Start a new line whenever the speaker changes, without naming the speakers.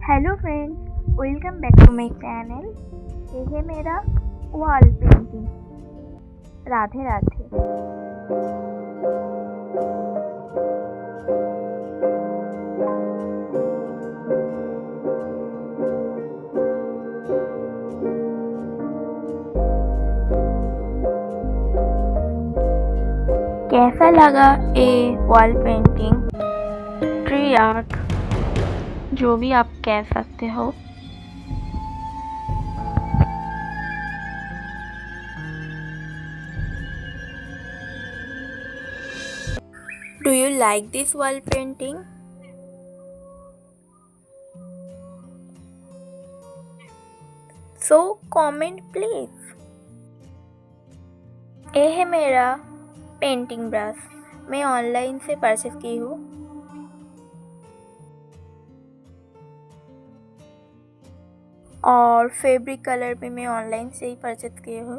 Hello friends, welcome back to my channel. ये है मेरा वॉल पेंटिंग। राधे राधे। कैसा लगा ये वॉल पेंटिंग, ट्री आर्ट, जो भी आप कह सकते हो। Do you like this wall painting? So comment please। ये है मेरा पेंटिंग ब्रश, मैं ऑनलाइन से परचेस की हूँ। और फैब्रिक कलर भी मैं ऑनलाइन से ही परचेस की हूँ।